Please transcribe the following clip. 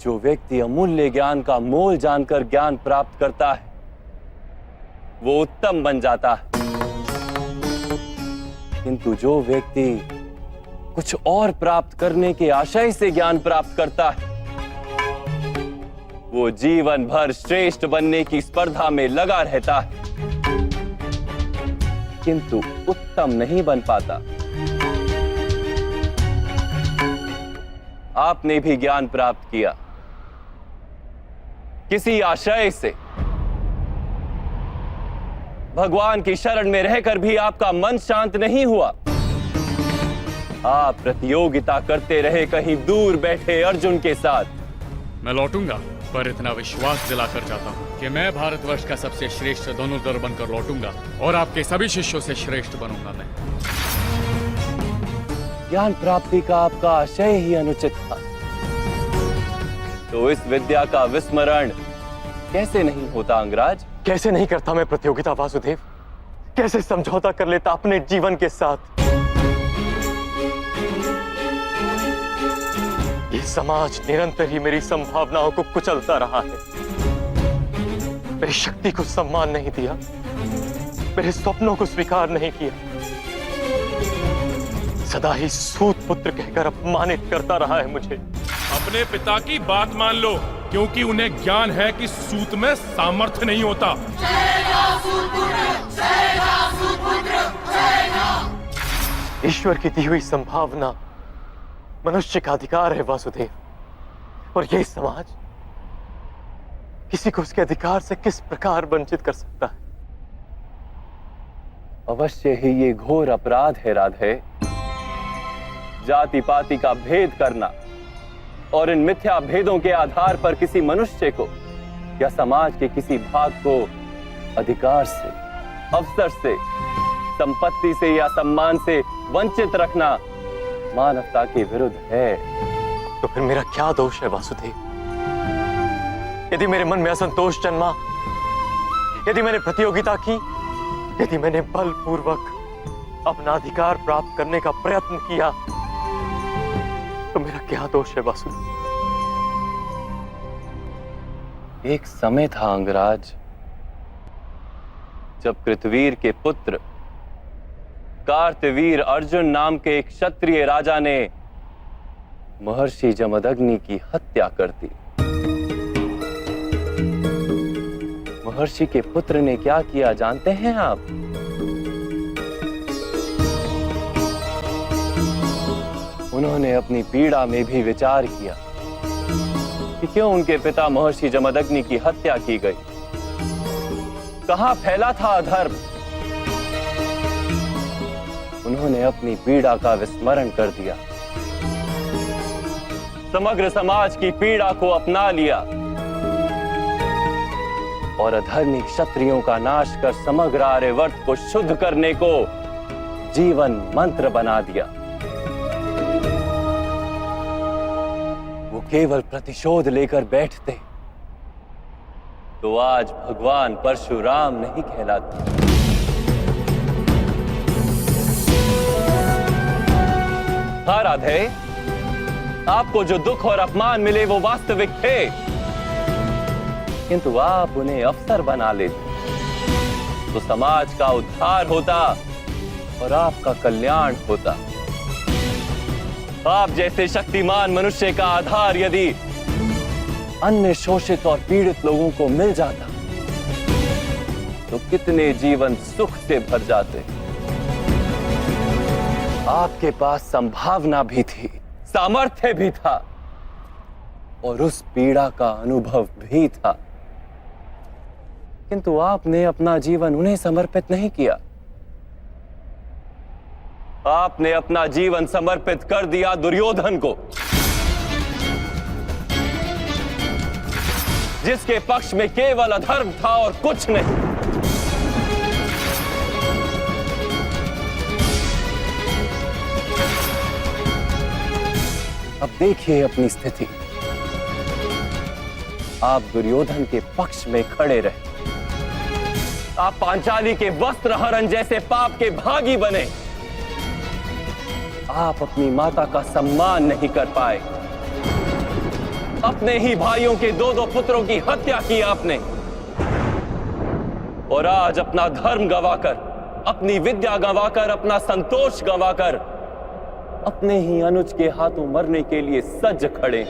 जो व्यक्ति अमूल्य ज्ञान का मोल जानकर ज्ञान प्राप्त करता है वो उत्तम बन जाता है, किंतु जो व्यक्ति कुछ और प्राप्त करने के आशय से ज्ञान प्राप्त करता है वो जीवन भर श्रेष्ठ बनने की स्पर्धा में लगा रहता है, किंतु उत्तम नहीं बन पाता। आपने भी ज्ञान प्राप्त किया किसी आशय से, भगवान की शरण में रहकर भी आपका मन शांत नहीं हुआ। आप प्रतियोगिता करते रहे कहीं दूर बैठे अर्जुन के साथ। मैं लौटूंगा, पर इतना विश्वास दिलाकर जाता हूँ कि मैं भारतवर्ष का सबसे श्रेष्ठ धनुर्धर बनकर लौटूंगा और आपके सभी शिष्यों से श्रेष्ठ बनूंगा मैं। ज्ञान प्राप्ति का आपका आशय ही अनुचित था, तो इस विद्या का विस्मरण कैसे नहीं होता अंगराज? कैसे नहीं करता मैं प्रतियोगिता वासुदेव? कैसे समझौता कर लेता अपने जीवन के साथ? ये समाज निरंतर ही मेरी संभावनाओं को कुचलता रहा है, मेरी शक्ति को सम्मान नहीं दिया, मेरे स्वप्नों को स्वीकार नहीं किया, सदा ही सूत पुत्र कहकर अपमानित करता रहा है मुझे। अपने पिता की बात मान लो, क्योंकि उन्हें ज्ञान है कि सूत में सामर्थ्य नहीं होता। ईश्वर की दी हुई संभावना मनुष्य का अधिकार है वासुदेव, और यह समाज किसी को उसके अधिकार से किस प्रकार वंचित कर सकता है? अवश्य ही ये घोर अपराध है राधे, जाति पाति का भेद करना और इन मिथ्या भेदों के आधार पर किसी मनुष्य को या समाज के किसी भाग को अधिकार से, अवसर से, संपत्ति से या सम्मान से वंचित रखना मानवता के विरुद्ध है। तो फिर मेरा क्या दोष है वासुदेव? यदि मेरे मन में असंतोष जन्मा, यदि मैंने प्रतियोगिता की, यदि मैंने बलपूर्वक अपना अधिकार प्राप्त करने का प्रयत्न किया, तो मेरा क्या दोष है वासुदेव? एक समय था अंगराज जब कृतवीर के पुत्र कार्तवीर अर्जुन नाम के एक क्षत्रिय राजा ने महर्षि जमदग्नि की हत्या कर दी। महर्षि के पुत्र ने क्या किया जानते हैं आप? उन्होंने अपनी पीड़ा में भी विचार किया कि क्यों उनके पिता महर्षि जमदग्नि की हत्या की गई, कहां फैला था अधर्म। उन्होंने अपनी पीड़ा का विस्मरण कर दिया, समग्र समाज की पीड़ा को अपना लिया और अधर्मी क्षत्रियों का नाश कर समग्र आर्यवर्त को शुद्ध करने को जीवन मंत्र बना दिया। वो केवल प्रतिशोध लेकर बैठते तो आज भगवान परशुराम नहीं कहलाते। हाँ राधे, आपको जो दुख और अपमान मिले वो वास्तविक थे, किंतु आप उन्हें अवसर बना लेते तो समाज का उद्धार होता और आपका कल्याण होता। आप जैसे शक्तिमान मनुष्य का आधार यदि अन्य शोषित और पीड़ित लोगों को मिल जाता तो कितने जीवन सुख से भर जाते। आपके पास संभावना भी थी, सामर्थ्य भी था और उस पीड़ा का अनुभव भी था, किंतु आपने अपना जीवन उन्हें समर्पित नहीं किया। आपने अपना जीवन समर्पित कर दिया दुर्योधन को, जिसके पक्ष में केवल अधर्म था और कुछ नहीं। अब देखिए अपनी स्थिति, आप दुर्योधन के पक्ष में खड़े रहे, आप पांचाली के वस्त्र हरण जैसे पाप के भागी बने, आप अपनी माता का सम्मान नहीं कर पाए, अपने ही भाइयों के 2-2 पुत्रों की हत्या की आपने, और आज अपना धर्म गंवाकर, अपनी विद्या गंवाकर, अपना संतोष गंवाकर अपने ही अनुज के हाथों मरने के लिए सज खड़े।